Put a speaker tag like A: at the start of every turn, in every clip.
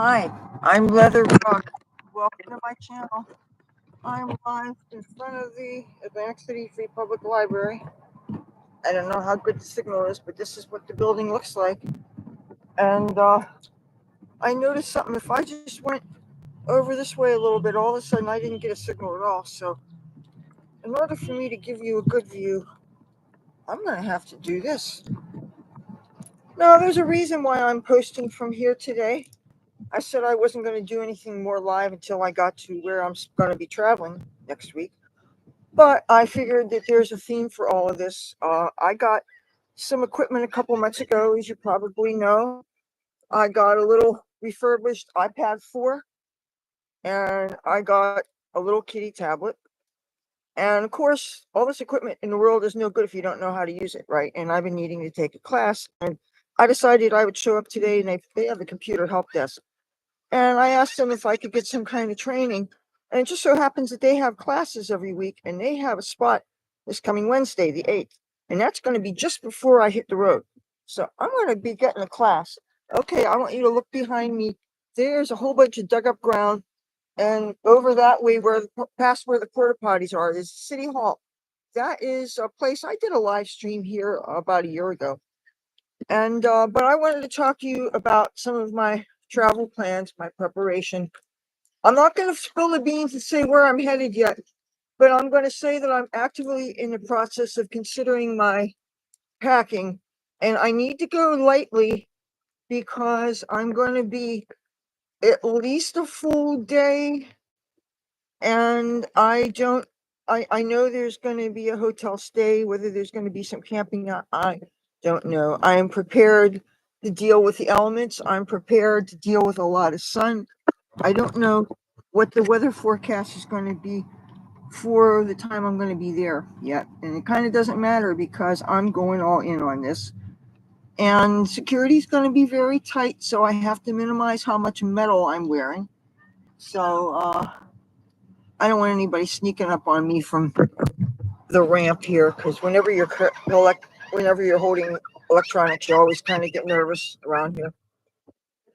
A: Hi, I'm Leather Rokk. Welcome to my channel. I'm live in front of the Atlantic City Free Public Library. I don't know how good the signal is, but this is what the building looks like. And I noticed something. If I just went over this way a little bit, all of a sudden I didn't get a signal at all. So in order for me to give you a good view, I'm going to have to do this. Now, there's a reason why I'm posting from here today. I said I wasn't going to do anything more live until I got to where I'm going to be traveling next week. But I figured that there's a theme for all of this. I got some equipment a couple months ago, as you probably know. I got a little refurbished iPad 4, and I got a little kitty tablet. And of course, all this equipment in the world is no good if you don't know how to use it, right? And I've been needing to take a class, and I decided I would show up today, and they have a computer help desk. And I asked them if I could get some kind of training. And it just so happens that they have classes every week, and they have a spot this coming Wednesday, the 8th. And that's going to be just before I hit the road. So I'm going to be getting a class. Okay, I want you to look behind me. There's a whole bunch of dug up ground. And over that way, past where the porta potties are, is City Hall. That is a place I did a live stream here about a year ago. And but I wanted to talk to you about some of my travel plans, my preparation. I'm not going to spill the beans and say where I'm headed yet, but I'm going to say that I'm actively in the process of considering my packing, and I need to go lightly because I'm going to be at least a full day, and I know there's going to be a hotel stay. Whether there's going to be some camping, I don't know. I am prepared to deal with the elements. I'm prepared to deal with a lot of sun. I don't know what the weather forecast is going to be for the time I'm going to be there yet. And it kind of doesn't matter because I'm going all in on this. And security is going to be very tight, so I have to minimize how much metal I'm wearing. So I don't want anybody sneaking up on me from the ramp here, because whenever you're holding electronics, you always kind of get nervous around here.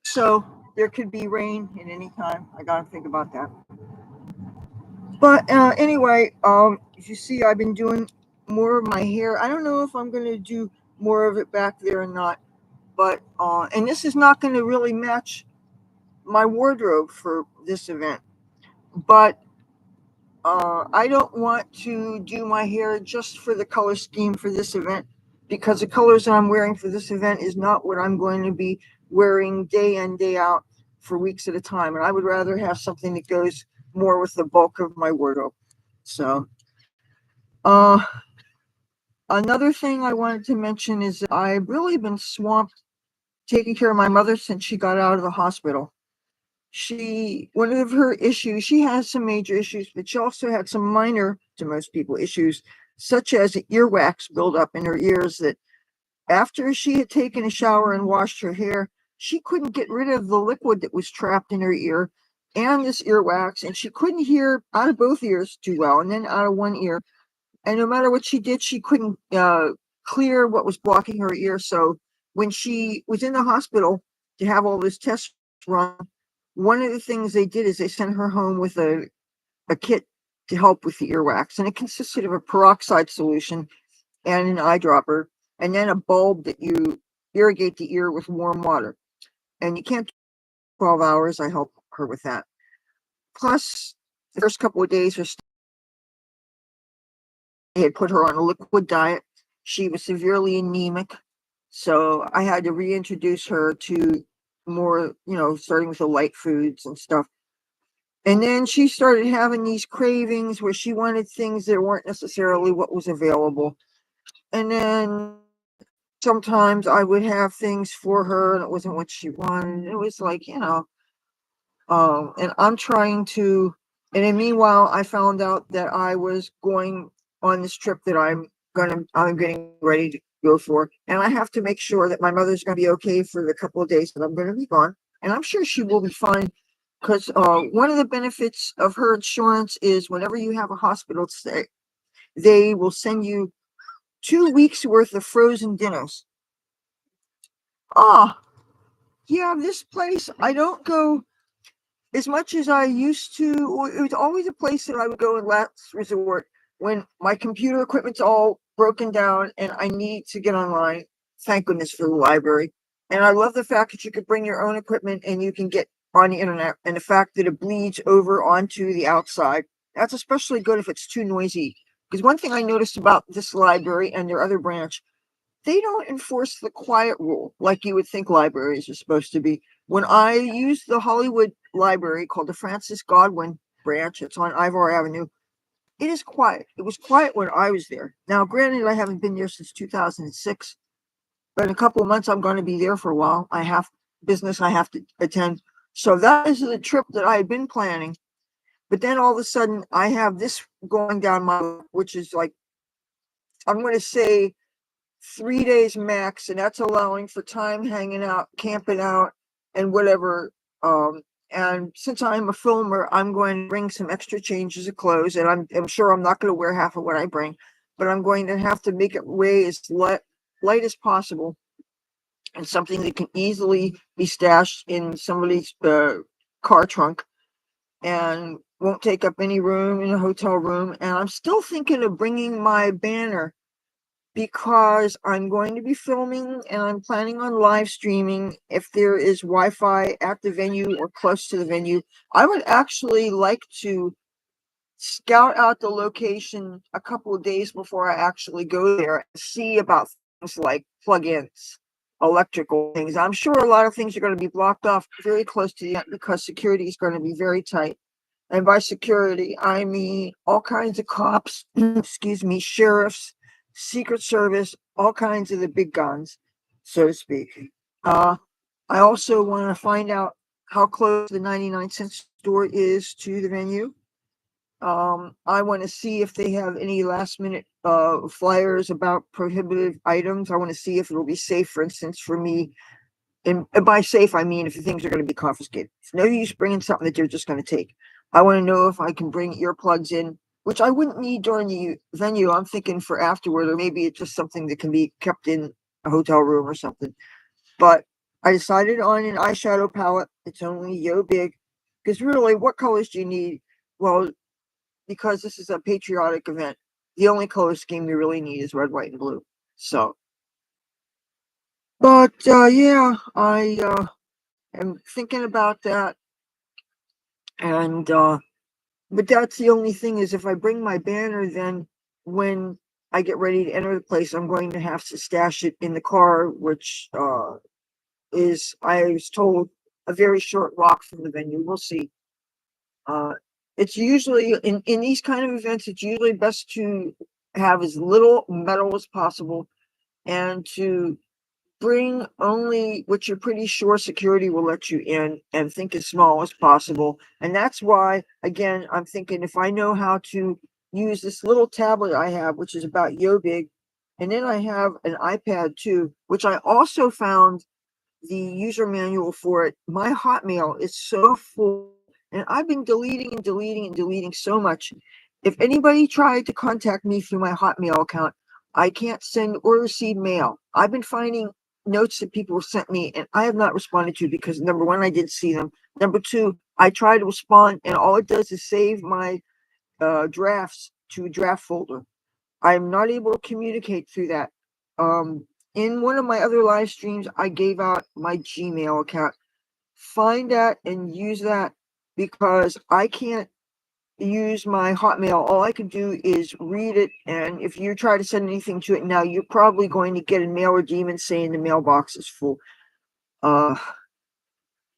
A: So there could be rain at any time. I got to think about that. But anyway, as you see, I've been doing more of my hair. I don't know if I'm going to do more of it back there or not. But and this is not going to really match my wardrobe for this event. But I don't want to do my hair just for the color scheme for this event, because the colors that I'm wearing for this event is not what I'm going to be wearing day in, day out for weeks at a time. And I would rather have something that goes more with the bulk of my wardrobe. So another thing I wanted to mention is that I've really been swamped taking care of my mother since she got out of the hospital. One of her issues, she has some major issues, but she also had some minor, to most people, issues, such as earwax buildup in her ears, that after she had taken a shower and washed her hair, she couldn't get rid of the liquid that was trapped in her ear and this earwax, and she couldn't hear out of both ears too well, and then out of one ear. And no matter what she did, she couldn't clear what was blocking her ear. So when she was in the hospital to have all this tests run, one of the things they did is they sent her home with a kit to help with the earwax. And it consisted of a peroxide solution and an eyedropper, and then a bulb that you irrigate the ear with warm water. And you can't do 12 hours. I helped her with that. Plus, the first couple of days, they had put her on a liquid diet. She was severely anemic. So I had to reintroduce her to more, starting with the light foods and stuff. And then she started having these cravings where she wanted things that weren't necessarily what was available. And then sometimes I would have things for her and it wasn't what she wanted. It was like, and I'm trying to, and then meanwhile, I found out that I was going on this trip that I'm getting ready to go for. And I have to make sure that my mother's going to be okay for the couple of days that I'm going to be gone. And I'm sure she will be fine, because one of the benefits of her insurance is whenever you have a hospital stay, they will send you 2 weeks worth of frozen dinners. Ah, yeah, this place, I don't go as much as I used to. It was always a place that I would go in last resort when my computer equipment's all broken down and I need to get online. Thank goodness for the library. And I love the fact that you could bring your own equipment and you can get on the internet, and the fact that it bleeds over onto the outside. That's especially good if it's too noisy. Because one thing I noticed about this library and their other branch, they don't enforce the quiet rule like you would think libraries are supposed to be. When I used the Hollywood library called the Francis Godwin branch, it's on Ivor Avenue, it is quiet. It was quiet when I was there. Now, granted, I haven't been there since 2006, but in a couple of months, I'm going to be there for a while. I have business I have to attend. So that is the trip that I had been planning. But then all of a sudden, I have this going down my, which is like, I'm going to say 3 days max, and that's allowing for time hanging out, camping out, and whatever. And since I'm a filmer, I'm going to bring some extra changes of clothes, and I'm sure I'm not going to wear half of what I bring, but I'm going to have to make it weigh as light as possible, and something that can easily be stashed in somebody's car trunk and won't take up any room in a hotel room. And I'm still thinking of bringing my banner because I'm going to be filming and I'm planning on live streaming if there is Wi-Fi at the venue or close to the venue. I would actually like to scout out the location a couple of days before I actually go there and see about things like plugins, electrical things. I'm sure a lot of things are going to be blocked off very close to the end because security is going to be very tight. And by security, I mean all kinds of cops, excuse me, sheriffs, Secret Service, all kinds of the big guns, so to speak. Uh, I also want to find out how close the 99-cent store is to the venue. I want to see if they have any last minute flyers about prohibited items. I want to see if it'll be safe, for instance, for me. And by safe, I mean if the things are going to be confiscated. It's no use bringing something that they're just going to take. I want to know if I can bring earplugs in, which I wouldn't need during the venue. I'm thinking for afterward, or maybe it's just something that can be kept in a hotel room or something. But I decided on an eyeshadow palette. It's only yo big. Because really, what colors do you need? Well, because this is a patriotic event, the only color scheme you really need is red, white, and blue. So, but yeah, I am thinking about that. And but that's the only thing, is if I bring my banner, then when I get ready to enter the place, I'm going to have to stash it in the car, which is, I was told, a very short walk from the venue. We'll see. Uh, it's usually in these kind of events, it's usually best to have as little metal as possible and to bring only what you're pretty sure security will let you in, and think as small as possible. And that's why, again, I'm thinking if I know how to use this little tablet I have, which is about yo big, and then I have an iPad too, which I also found the user manual for it. My Hotmail is so full, and I've been deleting and deleting and deleting so much. If anybody tried to contact me through my Hotmail account, I can't send or receive mail. I've been finding notes that people have sent me, and I have not responded to because, number one, I didn't see them. Number two, I try to respond, and all it does is save my drafts to a draft folder. I'm not able to communicate through that. In one of my other live streams, I gave out my Gmail account. Find that and use that, because I can't use my Hotmail. All I can do is read it, and if you try to send anything to it now, you're probably going to get a mail demon saying the mailbox is full. Uh,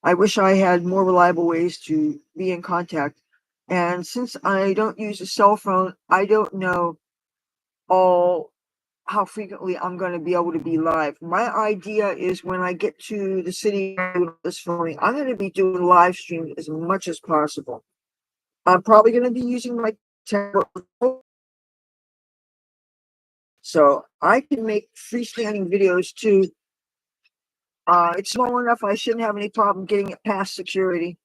A: I wish I had more reliable ways to be in contact. And since I don't use a cell phone, I don't know all how frequently I'm going to be able to be live. My idea is when I get to the city this filming, I'm going to be doing live streams as much as possible. I'm probably going to be using my tablet, so I can make freestanding videos too. It's small enough I shouldn't have any problem getting it past security.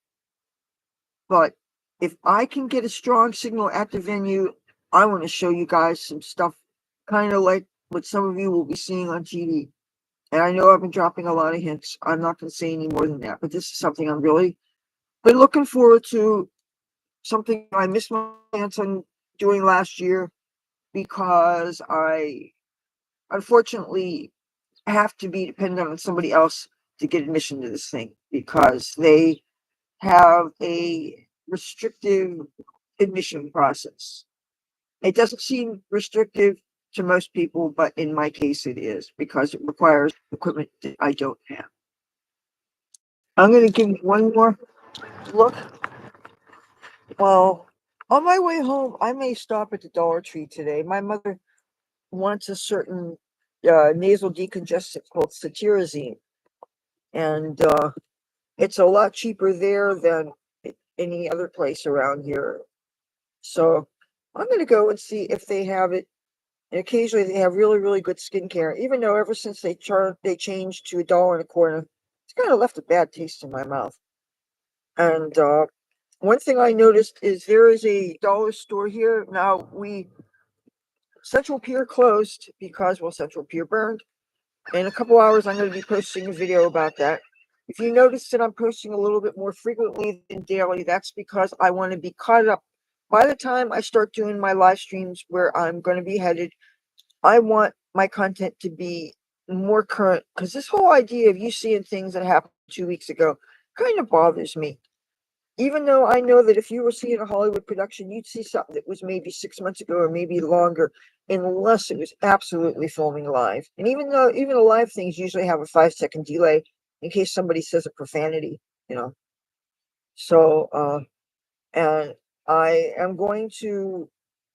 A: But if I can get a strong signal at the venue, I want to show you guys some stuff, kind of like what some of you will be seeing on TV. And I know I've been dropping a lot of hints. I'm not going to say any more than that, but this is something I'm really been looking forward to, something I missed my chance on doing last year because I unfortunately have to be dependent on somebody else to get admission to this thing because they have a restrictive admission process. It doesn't seem restrictive to most people, but in my case it is because it requires equipment that I don't have. I'm going to give one more look. Well, on my way home, I may stop at the Dollar Tree today. My mother wants a certain nasal decongestant called cetirizine, and it's a lot cheaper there than any other place around here. So I'm going to go and see if they have it. And occasionally they have really, really good skincare, even though ever since they changed to $1.25, it's kind of left a bad taste in my mouth. And one thing I noticed is there is a dollar store here. Now, Central Pier closed because, well, Central Pier burned. In a couple hours, I'm going to be posting a video about that. If you notice that I'm posting a little bit more frequently than daily, that's because I want to be caught up. By the time I start doing my live streams where I'm going to be headed, I want my content to be more current because this whole idea of you seeing things that happened 2 weeks ago kind of bothers me. Even though I know that if you were seeing a Hollywood production, you'd see something that was maybe 6 months ago or maybe longer, unless it was absolutely filming live. And even the live things usually have a 5 second delay in case somebody says a profanity, you know. So, and I am going to,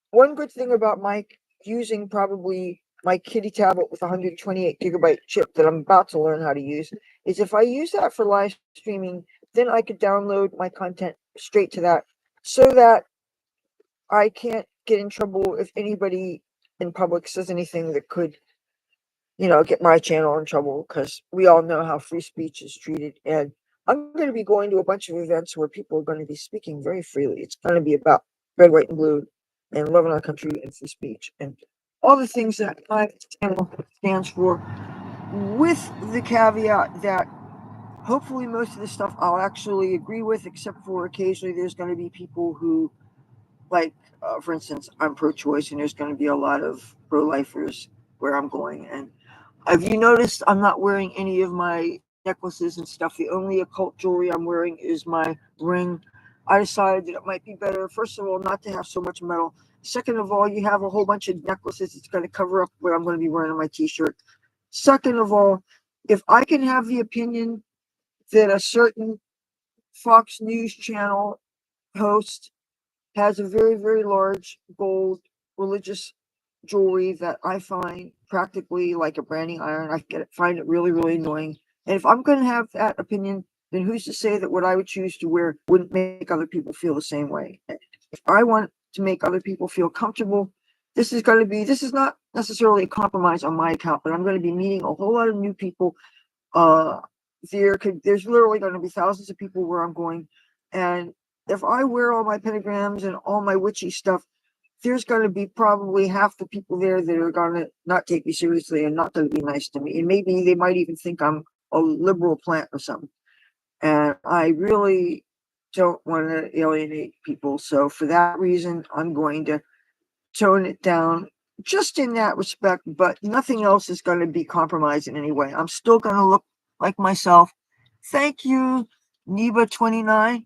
A: one good thing about my using probably my kitty tablet with 128 gigabyte chip that I'm about to learn how to use is if I use that for live streaming, then I could download my content straight to that so that I can't get in trouble if anybody in public says anything that could, get my channel in trouble because we all know how free speech is treated. And I'm going to be going to a bunch of events where people are going to be speaking very freely. It's going to be about red, white, and blue and loving our country and free speech and all the things that my channel stands for, with the caveat that hopefully most of the stuff I'll actually agree with, except for occasionally there's going to be people who, like, for instance, I'm pro-choice, and there's going to be a lot of pro-lifers where I'm going. And have you noticed I'm not wearing any of my necklaces and stuff? The only occult jewelry I'm wearing is my ring. I decided that it might be better, first of all, not to have so much metal. Second of all, you have a whole bunch of necklaces. It's going to cover up what I'm going to be wearing on my t-shirt. Second of all, if I can have the opinion that a certain Fox News channel host has a very, very large gold religious jewelry that I find practically like a branding iron, find it really, really annoying. And if I'm going to have that opinion, then who's to say that what I would choose to wear wouldn't make other people feel the same way? If I want to make other people feel comfortable, this is not necessarily a compromise on my account, but I'm going to be meeting a whole lot of new people. uh there's literally going to be thousands of people where I'm going, and if I wear all my pentagrams and all my witchy stuff, there's going to be probably half the people there that are going to not take me seriously and not going to be nice to me, and maybe they might even think I'm a liberal plant or something, and I really don't want to alienate people. So for that reason, I'm going to tone it down just in that respect, but nothing else is going to be compromised in any way. I'm still going to look like myself. Thank you, Neba29.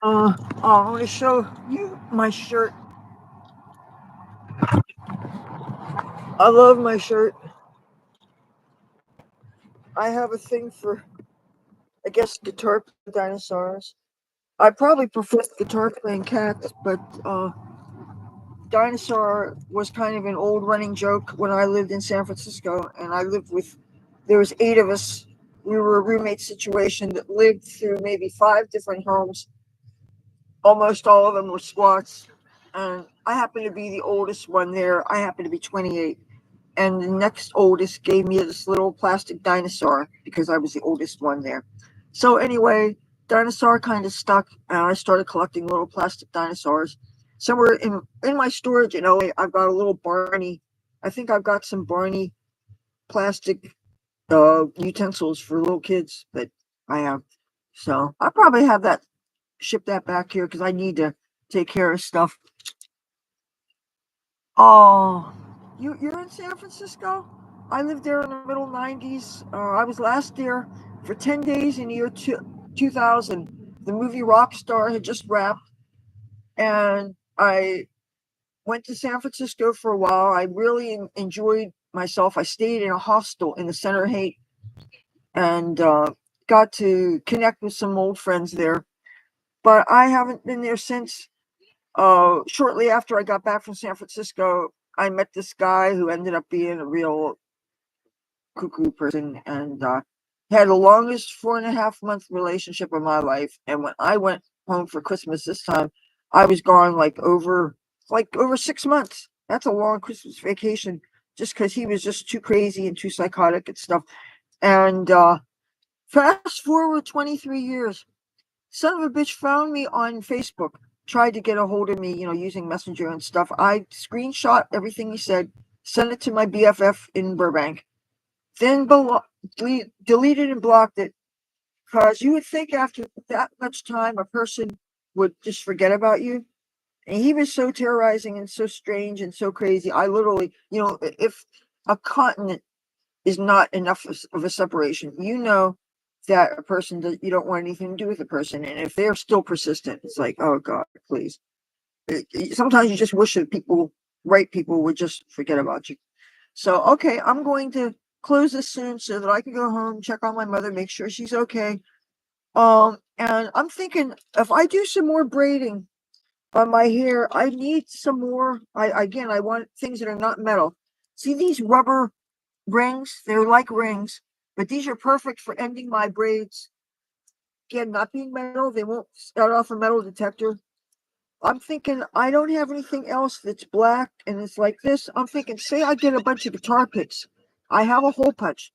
A: I'm going to show you my shirt. I love my shirt. I have a thing for, I guess, guitar dinosaurs. I probably prefer guitar playing cats, but dinosaur was kind of an old running joke when I lived in San Francisco, and there was 8 of us. We were a roommate situation that lived through maybe 5 different homes. Almost all of them were squats, and I happened to be the oldest one there. I happened to be 28, and the next oldest gave me this little plastic dinosaur because I was the oldest one there. So anyway, dinosaur kind of stuck, and I started collecting little plastic dinosaurs. Somewhere in my storage in LA, I've got a little Barney. I think I've got some Barney plastic utensils for little kids that I have. So I'll probably have that ship that back here because I need to take care of stuff. Oh, you're in San Francisco? I lived there in the middle 90s. I was last there for 10 days in the year 2000. The movie Rockstar had just wrapped, and I went to San Francisco for a while. I really enjoyed myself. I stayed in a hostel in the Center Heights and got to connect with some old friends there. But I haven't been there since. Shortly after I got back from San Francisco, I met this guy who ended up being a real cuckoo person and had the longest 4.5 month relationship of my life. And when I went home for Christmas this time, I was gone like over 6 months. That's a long Christmas vacation just because he was just too crazy and too psychotic and stuff. And fast forward 23 years, son of a bitch found me on Facebook, tried to get a hold of me, using Messenger and stuff. I screenshot everything he said, sent it to my BFF in Burbank, then deleted and blocked it. Because you would think after that much time, a person would just forget about you. And he was so terrorizing and so strange and so crazy. I literally, if a continent is not enough of a separation, that a person does, you don't want anything to do with a person. And if they're still persistent, it's like, oh God, please. Sometimes you just wish that right people would just forget about you. So, okay, I'm going to close this soon so that I can go home, check on my mother, make sure she's okay. And I'm thinking if I do some more braiding on my hair, I need some more. I want things that are not metal. See these rubber rings? They're like rings, but these are perfect for ending my braids. Again, not being metal, they won't start off a metal detector. I'm thinking I don't have anything else that's black and it's like this. I'm thinking, say I get a bunch of guitar picks. I have a hole punch.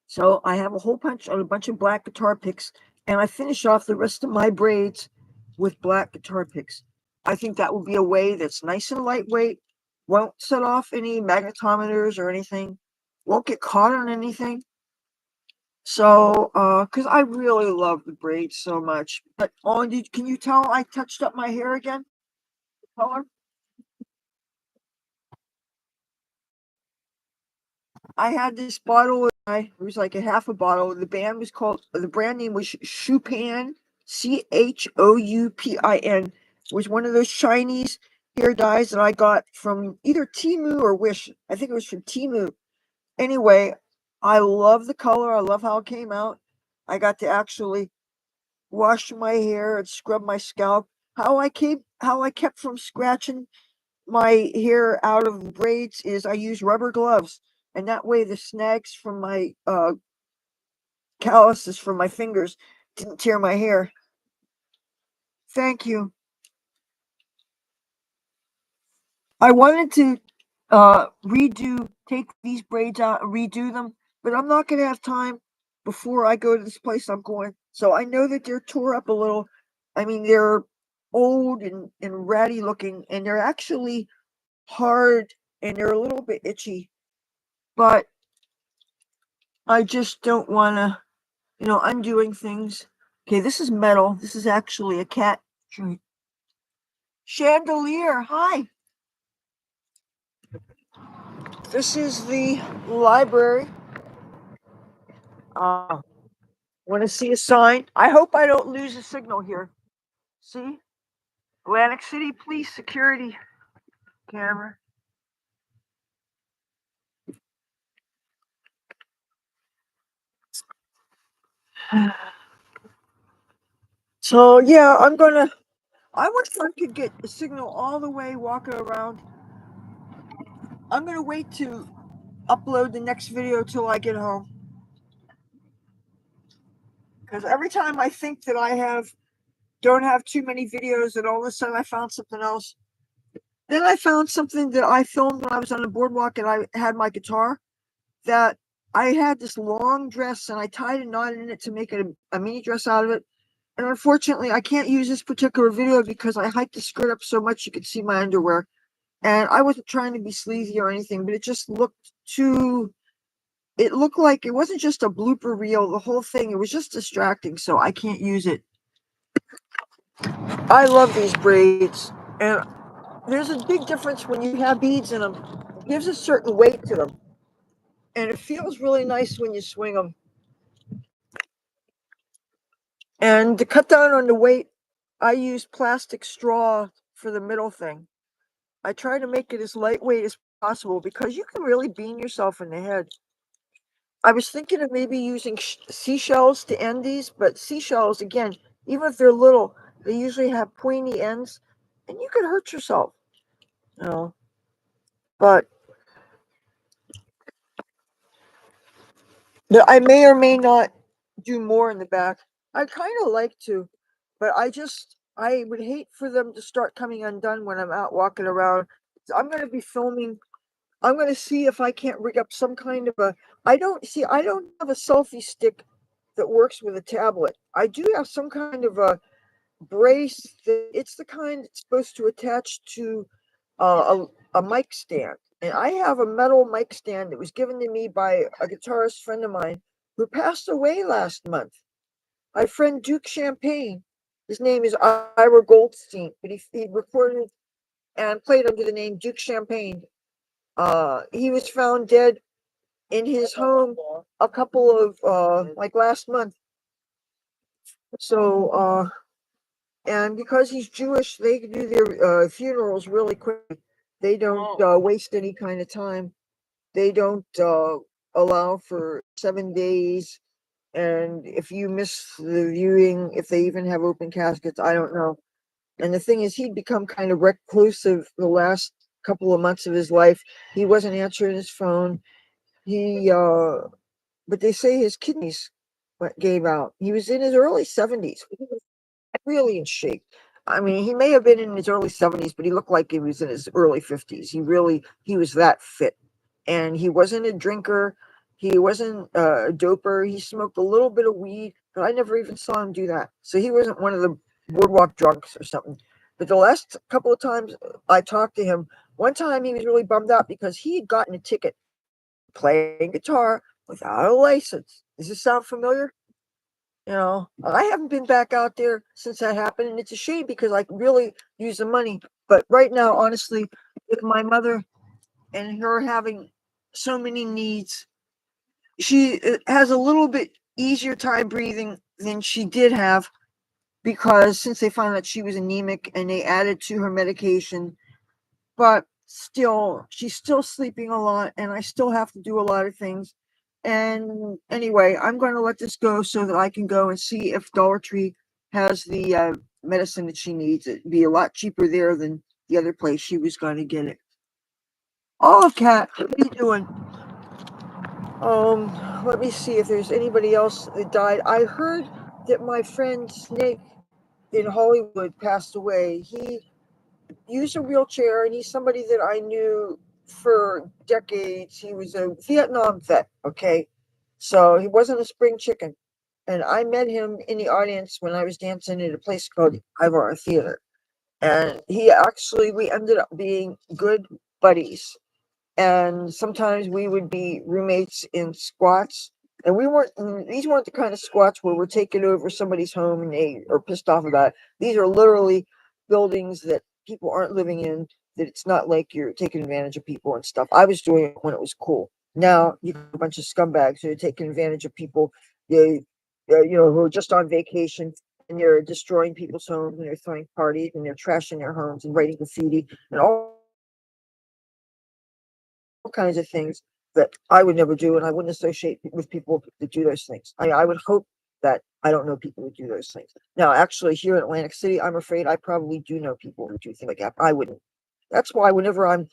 A: So I have a hole punch on a bunch of black guitar picks, and I finish off the rest of my braids with black guitar picks. I think that will be a way that's nice and lightweight, won't set off any magnetometers or anything, won't get caught on anything. So, because I really love the braids so much. But can you tell I touched up my hair again? Color? I had this bottle. It was like a half a bottle. The brand name was Choupin, Choupin. It was one of those Chinese hair dyes that I got from either Temu or Wish. I think it was from Temu. Anyway, I love the color. I love how it came out. I got to actually wash my hair and scrub my scalp. How I kept from scratching my hair out of the braids is I use rubber gloves, and that way the snags from my calluses from my fingers didn't tear my hair. Thank you. I wanted to take these braids out and redo them, but I'm not going to have time before I go to this place I'm going. So I know that they're tore up a little. I mean, they're old and ratty looking, and they're actually hard and they're a little bit itchy, but I just don't want to, undoing things. Okay, this is metal. This is actually a cat chandelier. Hi. This is the library. Want to see a sign? I hope I don't lose a signal here. See? Atlantic City Police Security Camera. So yeah, I wish I could get a signal all the way walking around. I'm gonna wait to upload the next video till I get home. Because every time I think that don't have too many videos, and all of a sudden I found something else. Then I found something that I filmed when I was on the boardwalk and I had my guitar, that I had this long dress and I tied a knot in it to make it a mini dress out of it. And unfortunately, I can't use this particular video because I hiked the skirt up so much you could see my underwear. And I wasn't trying to be sleazy or anything, but it just looked too it looked like it wasn't just a blooper reel, the whole thing, it was just distracting, so I can't use it. I love these braids, and there's a big difference when you have beads in them. It gives a certain weight to them, and it feels really nice when you swing them. And to cut down on the weight, I use plastic straw for the middle thing. I try to make it as lightweight as possible because you can really bean yourself in the head. I was thinking of maybe using seashells to end these, but seashells, again, even if they're little, they usually have pointy ends, and you could hurt yourself, you know. But I may or may not do more in the back. I kind of like to, but I would hate for them to start coming undone when I'm out walking around. So I'm going to be filming. I'm going to see if I can't rig up some kind of a. I don't have a selfie stick that works with a tablet. I do have some kind of a brace. It's the kind that's supposed to attach to a mic stand. And I have a metal mic stand that was given to me by a guitarist friend of mine who passed away last month. My friend Duke Champagne. His name is Ira Goldstein, but he recorded and played under the name Duke Champagne. He was found dead in his home a couple of like last month. So and because he's Jewish, they do their funerals really quick. They don't waste any kind of time. They don't allow for 7 days. And if you miss the viewing, if they even have open caskets, I don't know. And the thing is, he'd become kind of reclusive the last couple of months of his life. He wasn't answering his phone. He, but they say his kidneys gave out. He was in his early 70s. He was really in shape. I mean, he may have been in his early 70s, but he looked like he was in his early 50s. He was that fit. And he wasn't a drinker. He wasn't a doper. He smoked a little bit of weed, but I never even saw him do that. So he wasn't one of the boardwalk drunks or something. But the last couple of times I talked to him, one time he was really bummed out because he had gotten a ticket playing guitar without a license. Does this sound familiar? You know, I haven't been back out there since that happened, and it's a shame because I could really use the money. But right now, honestly, with my mother and her having so many needs, she has a little bit easier time breathing than she did have because since they found out she was anemic and they added to her medication, but still, she's still sleeping a lot, and I still have to do a lot of things. And anyway, I'm going to let this go so that I can go and see if Dollar Tree has the medicine that she needs. It'd be a lot cheaper there than the other place she was going to get it. Olive Cat, what are you doing? Let me see if there's anybody else that died. I heard that my friend Snake in Hollywood passed away. He used a wheelchair, and he's somebody that I knew for decades. He was a Vietnam vet, okay? So he wasn't a spring chicken. And I met him in the audience when I was dancing at a place called Ivar Theater. And we ended up being good buddies. And sometimes we would be roommates in squats. And these weren't the kind of squats where we're taking over somebody's home and they are pissed off about it. These are literally buildings that people aren't living in, that it's not like you're taking advantage of people and stuff. I was doing it when it was cool. Now you have a bunch of scumbags who are taking advantage of people, who are just on vacation, and they're destroying people's homes, and they're throwing parties, and they're trashing their homes and writing graffiti and all kinds of things that I would never do, and I wouldn't associate with people that do those things. I would hope that I don't know people who do those things. Now, actually, here in Atlantic City, I'm afraid I probably do know people who do things like that. I wouldn't. That's why whenever I'm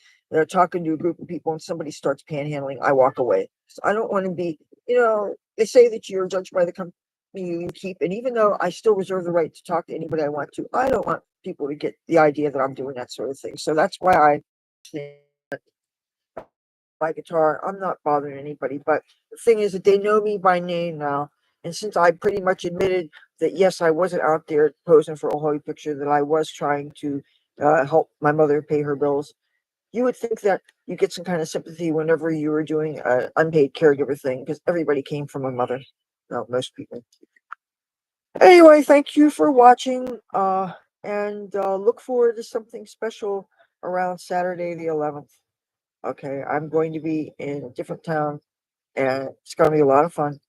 A: talking to a group of people and somebody starts panhandling, I walk away. So I don't want to be, they say that you're judged by the company you keep. And even though I still reserve the right to talk to anybody I want to, I don't want people to get the idea that I'm doing that sort of thing. So that's why I my guitar. I'm not bothering anybody, but the thing is that they know me by name now. And since I pretty much admitted that, yes, I wasn't out there posing for a holy picture, that I was trying to help my mother pay her bills, you would think that you get some kind of sympathy whenever you were doing an unpaid caregiver thing, because everybody came from a mother. No, most people. Anyway, thank you for watching, and look forward to something special around Saturday the 11th. Okay, I'm going to be in a different town, and it's going to be a lot of fun.